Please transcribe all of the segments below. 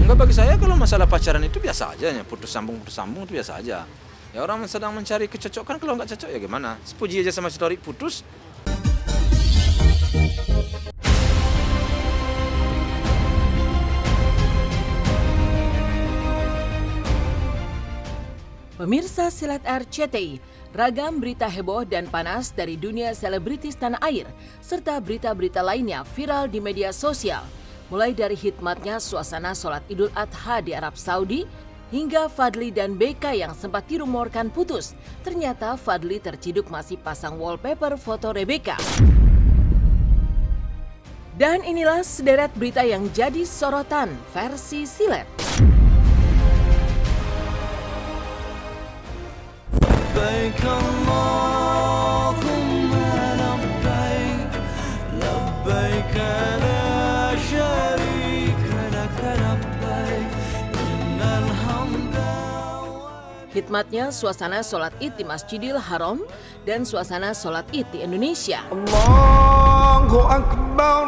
Enggak, bagi saya kalau masalah pacaran itu biasa aja ya, putus sambung itu biasa aja. Ya orang sedang mencari kecocokan, kalau nggak cocok ya gimana? Sepuji aja sama story putus. Pemirsa Silat RCTI, ragam berita heboh dan panas dari dunia selebritis tanah air, serta berita-berita lainnya viral di media sosial. Mulai dari hikmatnya suasana sholat Idul Adha di Arab Saudi, hingga Fadly dan BK yang sempat dirumorkan putus. Ternyata Fadly terciduk masih pasang wallpaper foto Rebecca. Dan inilah sederet berita yang jadi sorotan versi Silet. لبيك اللهم لبيك لبيك لا شريك لك لبيك إن الحمد. Hikmatnya suasana sholat Id di Masjidil Haram dan suasana sholat Id di Indonesia. Allahu Akbar,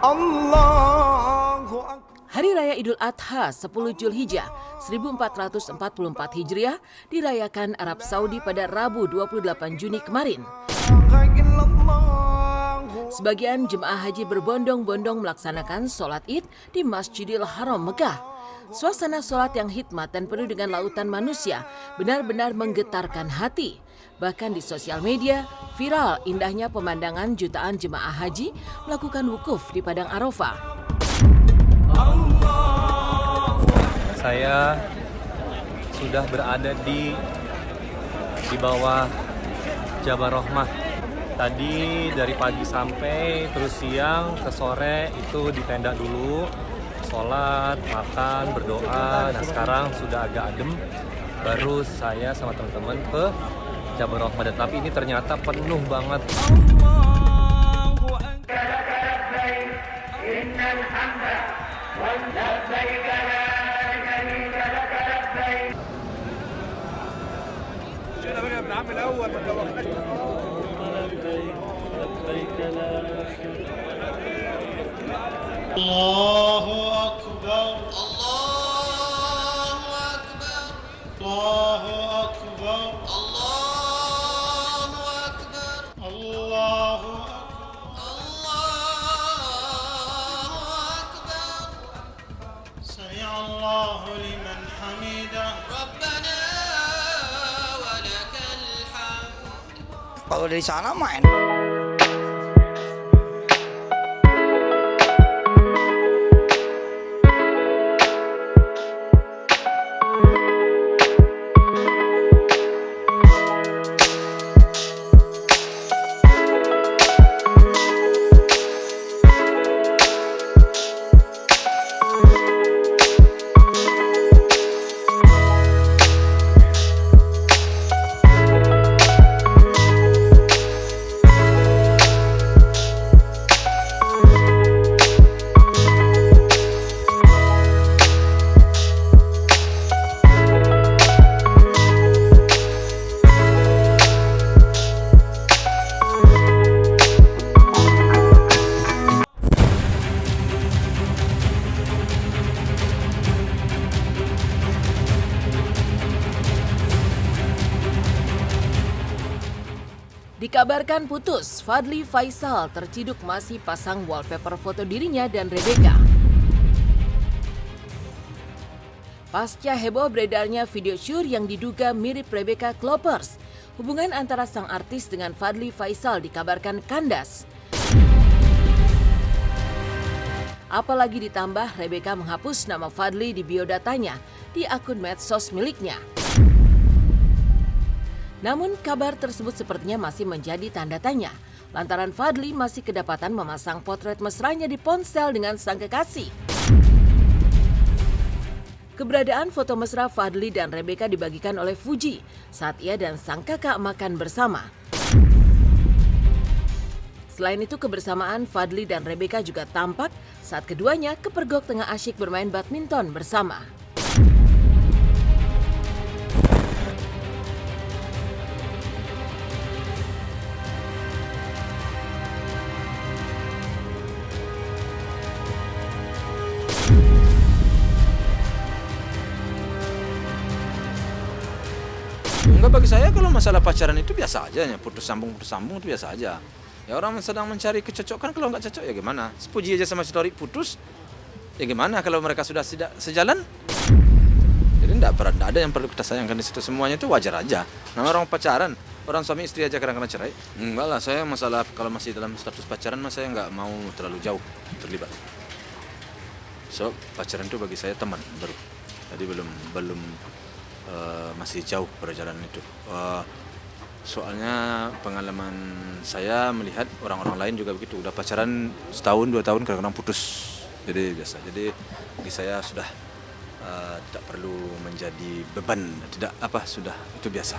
Allahu Akbar. Hari Raya Idul Adha 10 Zulhijjah 1444 Hijriah dirayakan Arab Saudi pada Rabu 28 Juni kemarin. Sebagian jemaah haji berbondong-bondong melaksanakan sholat Id di Masjidil Haram Mekah. Suasana sholat yang hikmat dan penuh dengan lautan manusia benar-benar menggetarkan hati. Bahkan di sosial media, viral indahnya pemandangan jutaan jemaah haji melakukan wukuf di Padang Arafah. Saya sudah berada di bawah Jabal Rahmah. Tadi dari pagi sampai terus siang ke sore itu di tenda dulu, sholat, makan, berdoa. Nah sekarang sudah agak adem, baru saya sama teman-teman ke Jabal Rahmah. Tapi ini ternyata penuh banget. Allahu Akbar, Allahu Akbar, Allahu Akbar, Allahu Akbar, Allahu Akbar. Sami Allahu liman hamidah. Rabbana wa lakal hamd. Kalau dari sana main. Dikabarkan putus, Fadly Faisal terciduk masih pasang wallpaper foto dirinya dan Rebecca. Pasca heboh beredarnya video syur yang diduga mirip Rebecca Kloppers, hubungan antara sang artis dengan Fadly Faisal dikabarkan kandas. Apalagi ditambah Rebecca menghapus nama Fadly di biodatanya di akun medsos miliknya. Namun kabar tersebut sepertinya masih menjadi tanda tanya, lantaran Fadly masih kedapatan memasang potret mesranya di ponsel dengan sang kekasih. Keberadaan foto mesra Fadly dan Rebecca dibagikan oleh Fuji saat ia dan sang kakak makan bersama. Selain itu, kebersamaan Fadly dan Rebecca juga tampak saat keduanya kepergok tengah asyik bermain badminton bersama. Enggak, bagi saya kalau masalah pacaran itu biasa aja ya, putus sambung itu biasa aja. Ya orang sedang mencari kecocokan, kalau nggak cocok ya gimana? Sepuji aja sama story putus, ya gimana kalau mereka sudah tidak sejalan? Jadi enggak ada yang perlu kita sayangkan di situ, semuanya itu wajar aja. Nama orang pacaran, orang suami istri aja kadang-kadang cerai. Enggak lah, saya masalah kalau masih dalam status pacaran saya nggak mau terlalu jauh terlibat. So pacaran itu bagi saya teman baru, jadi belum masih jauh perjalanan itu. Soalnya pengalaman saya melihat orang-orang lain juga begitu, udah pacaran setahun 2 tahun kadang-kadang putus, jadi biasa. Jadi bagi saya sudah tidak perlu menjadi beban, sudah itu biasa.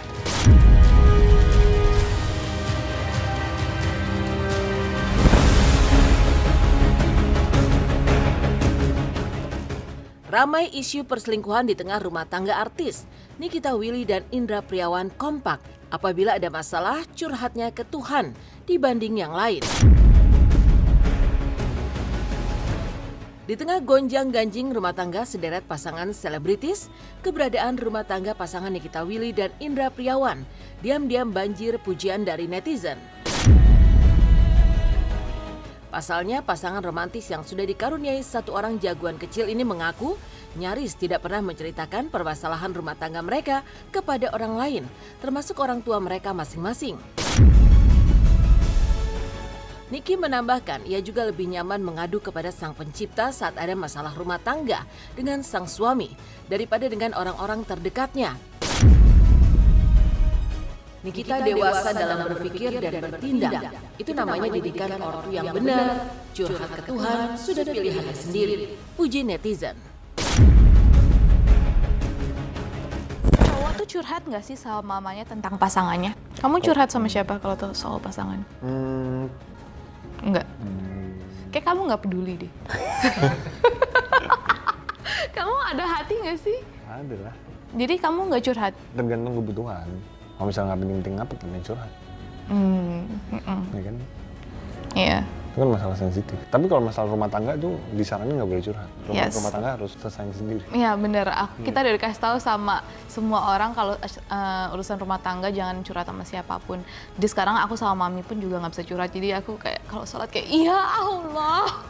Ramai isu perselingkuhan di tengah rumah tangga artis. Nikita Willy dan Indra Priawan kompak apabila ada masalah curhatnya ke Tuhan dibanding yang lain. Di tengah gonjang-ganjing rumah tangga sederet pasangan selebritis, keberadaan rumah tangga pasangan Nikita Willy dan Indra Priawan diam-diam banjir pujian dari netizen. Pasalnya, pasangan romantis yang sudah dikaruniai satu orang jagoan kecil ini mengaku nyaris tidak pernah menceritakan permasalahan rumah tangga mereka kepada orang lain, termasuk orang tua mereka masing-masing. Niki menambahkan ia juga lebih nyaman mengadu kepada sang pencipta saat ada masalah rumah tangga dengan sang suami daripada dengan orang-orang terdekatnya. Nikita dewasa dalam berpikir dan bertindak. Itu namanya didikan ortu yang benar, curhat ke Tuhan, sudah pilihannya sendiri. Puji netizen. Cowok tuh curhat nggak sih sama mamanya tentang pasangannya? Kamu curhat sama siapa kalau tuh soal pasangan? Enggak. Kayak kamu nggak peduli deh. Kamu ada hati nggak sih? Ada lah. Jadi kamu nggak curhat? Tergantung kebutuhan. Kalau misalnya nggak penting-penting apa, kita curhat. Ya kan? Iya. Itu kan masalah sensitif. Tapi kalau masalah rumah tangga tuh disaranin nggak boleh curhat. Rumah tangga harus selesai sendiri. Iya bener. Kita udah dikasih tahu sama semua orang kalau urusan rumah tangga jangan curhat sama siapapun. Jadi sekarang aku sama mami pun juga nggak bisa curhat. Jadi aku kayak kalau sholat kayak iya Allah,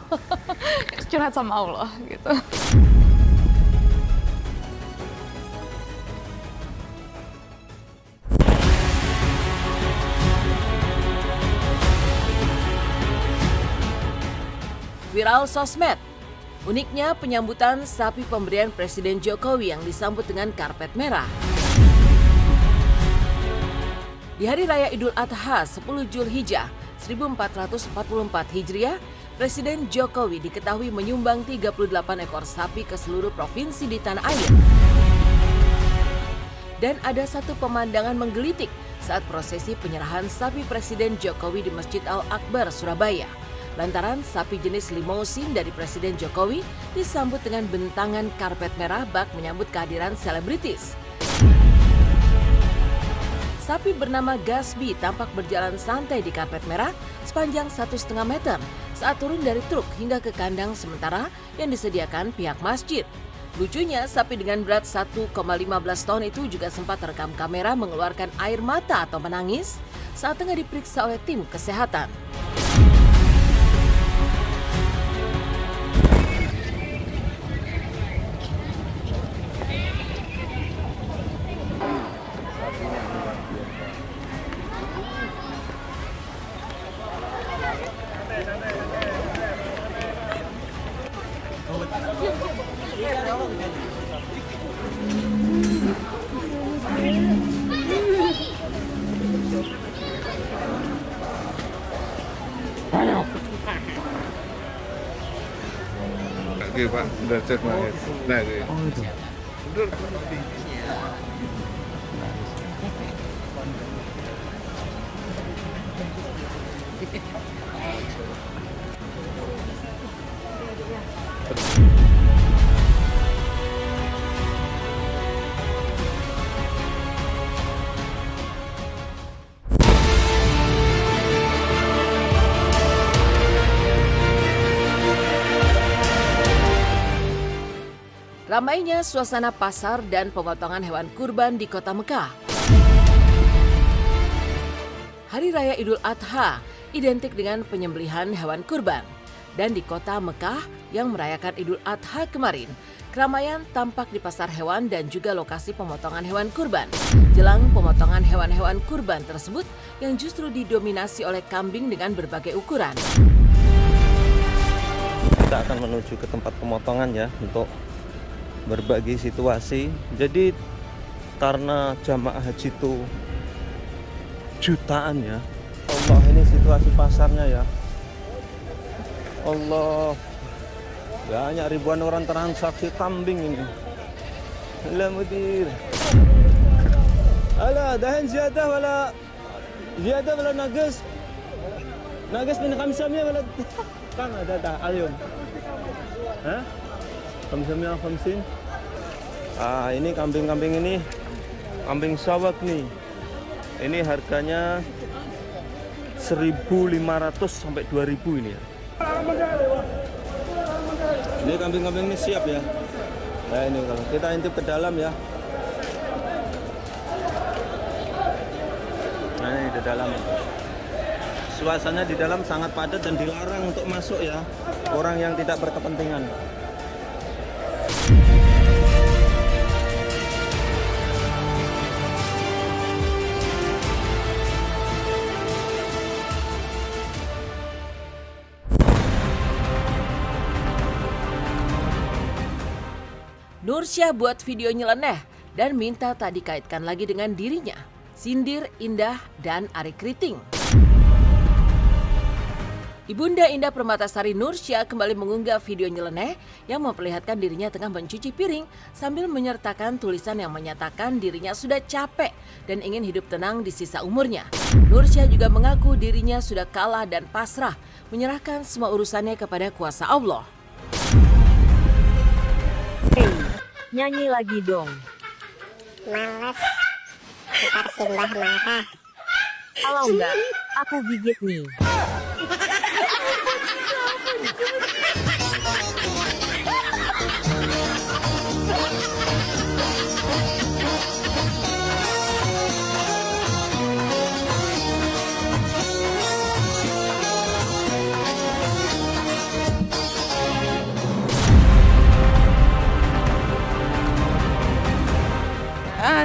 curhat sama Allah gitu. Viral sosmed. Uniknya penyambutan sapi pemberian Presiden Jokowi yang disambut dengan karpet merah. Di Hari Raya Idul Adha 10 Zulhijjah 1444 Hijriah, Presiden Jokowi diketahui menyumbang 38 ekor sapi ke seluruh provinsi di tanah air. Dan ada satu pemandangan menggelitik saat prosesi penyerahan sapi Presiden Jokowi di Masjid Al-Akbar, Surabaya. Lantaran sapi jenis limousin dari Presiden Jokowi disambut dengan bentangan karpet merah bak menyambut kehadiran selebritis. Sapi bernama Gasbi tampak berjalan santai di karpet merah sepanjang 1,5 meter saat turun dari truk hingga ke kandang sementara yang disediakan pihak masjid. Lucunya, sapi dengan berat 1,15 ton itu juga sempat terekam kamera mengeluarkan air mata atau menangis saat tengah diperiksa oleh tim kesehatan. Oke Pak, udah cek banget. Nah, oh itu. Ramainya suasana pasar dan pemotongan hewan kurban di kota Mekah. Hari Raya Idul Adha identik dengan penyembelihan hewan kurban. Dan di kota Mekah yang merayakan Idul Adha kemarin, keramaian tampak di pasar hewan dan juga lokasi pemotongan hewan kurban. Jelang pemotongan hewan-hewan kurban tersebut yang justru didominasi oleh kambing dengan berbagai ukuran. Kita akan menuju ke tempat pemotongan ya untuk berbagi situasi. Jadi karena jamaah haji itu jutaan ya. Allah, ini situasi pasarnya ya. Allah, banyak ribuan orang transaksi kambing ini. La mudir. Ala, dahin ziyadah wala naqis. Naqis min 500 wala kan ada dah al-yawm. Hah? 550. Ini kambing-kambing ini kambing sawak nih. Ini harganya 1.500 sampai 2.000 ini ya. Ini kambing-kambing ini siap ya. Nah ini kalau kita intip ke dalam ya. Nah ini di dalam. Suasana di dalam sangat padat dan dilarang untuk masuk ya. Orang yang tidak berkepentingan. Nursyah buat video nyeleneh dan minta tak dikaitkan lagi dengan dirinya. Sindir Indah dan Ari Kriting. Ibunda Indah Permatasari Nursyah kembali mengunggah video nyeleneh yang memperlihatkan dirinya tengah mencuci piring sambil menyertakan tulisan yang menyatakan dirinya sudah capek dan ingin hidup tenang di sisa umurnya. Nursyah juga mengaku dirinya sudah kalah dan pasrah, menyerahkan semua urusannya kepada kuasa Allah. Nyanyi lagi dong. Males, ntar Simbah marah. Kalau enggak, aku gigit nih.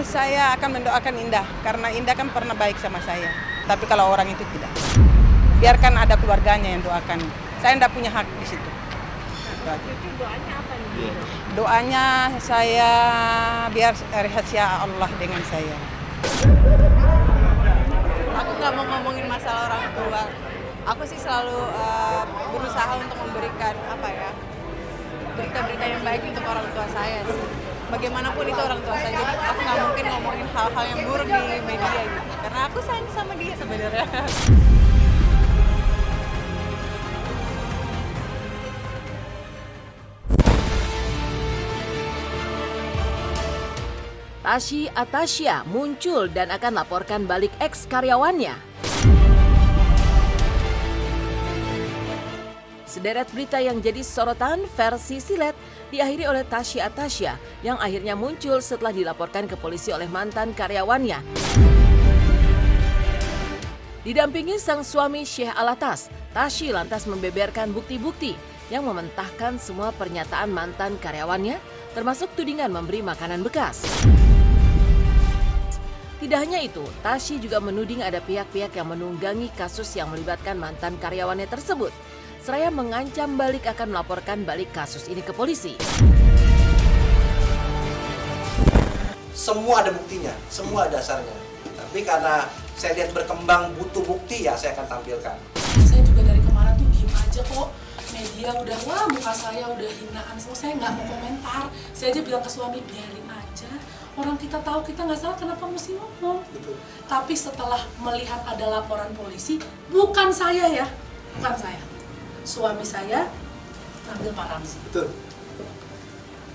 Saya akan mendoakan Indah karena Indah kan pernah baik sama saya. Tapi kalau orang itu tidak, biarkan ada keluarganya yang doakan. Saya tidak punya hak di situ. Doanya apa nih? Doanya saya biar rahasia Allah dengan saya. Aku nggak mau ngomongin masalah orang tua. Aku sih selalu berusaha untuk memberikan berita-berita yang baik untuk orang tua saya sih. Bagaimanapun itu orang tua saya, jadi aku nggak mungkin ngomongin hal-hal yang buruk di media gitu. Karena aku sayang sama dia sebenarnya. Tasy Atasya muncul dan akan laporkan balik ex karyawannya. Sederet berita yang jadi sorotan versi silet diakhiri oleh Tasy Atasya yang akhirnya muncul setelah dilaporkan ke polisi oleh mantan karyawannya. Didampingi sang suami Syekh Alatas, Tasy lantas membeberkan bukti-bukti yang mementahkan semua pernyataan mantan karyawannya, termasuk tudingan memberi makanan bekas. Tidak hanya itu, Tasy juga menuding ada pihak-pihak yang menunggangi kasus yang melibatkan mantan karyawannya tersebut, seraya mengancam balik akan melaporkan balik kasus ini ke polisi. Semua ada buktinya, semua dasarnya. Tapi karena saya lihat berkembang butuh bukti ya saya akan tampilkan. Saya juga dari kemarin tuh diem aja kok. Media udah, wah muka saya udah hinaan semua, saya nggak mau komentar. Saya aja bilang ke suami, biarin aja. Orang kita tahu kita nggak salah, kenapa mesti ngomong? Betul. Tapi setelah melihat ada laporan polisi, bukan saya ya, bukan saya. Suami saya ngambil Pak Ramzi. Betul.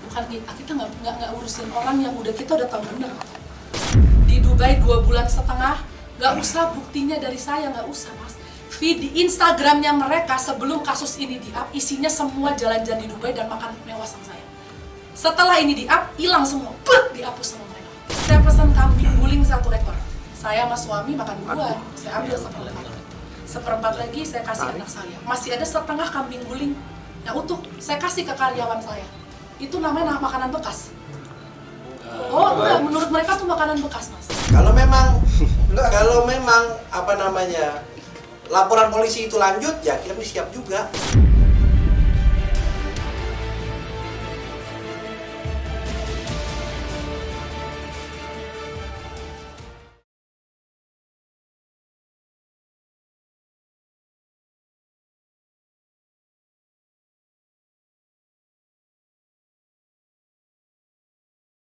Bukan kita nggak urusin orang yang kita udah tahu bener. Di Dubai 2 bulan setengah, nggak usah buktinya dari saya, nggak usah mas. Feed di Instagramnya mereka sebelum kasus ini di-up, isinya semua jalan-jalan di Dubai dan makan mewah sama saya. Setelah ini di-up, hilang semua, dihapus sama mereka. Saya pesan kambing guling 1 ekor. Saya sama suami makan duluan, saya ambil seperempat lagi saya kasih anak saya. Masih ada setengah kambing guling yang utuh, saya kasih ke karyawan saya. Itu namanya makanan bekas. Oh enggak, menurut mereka tuh makanan bekas, Mas. Kalau memang apa namanya, laporan polisi itu lanjut, ya kita siap juga.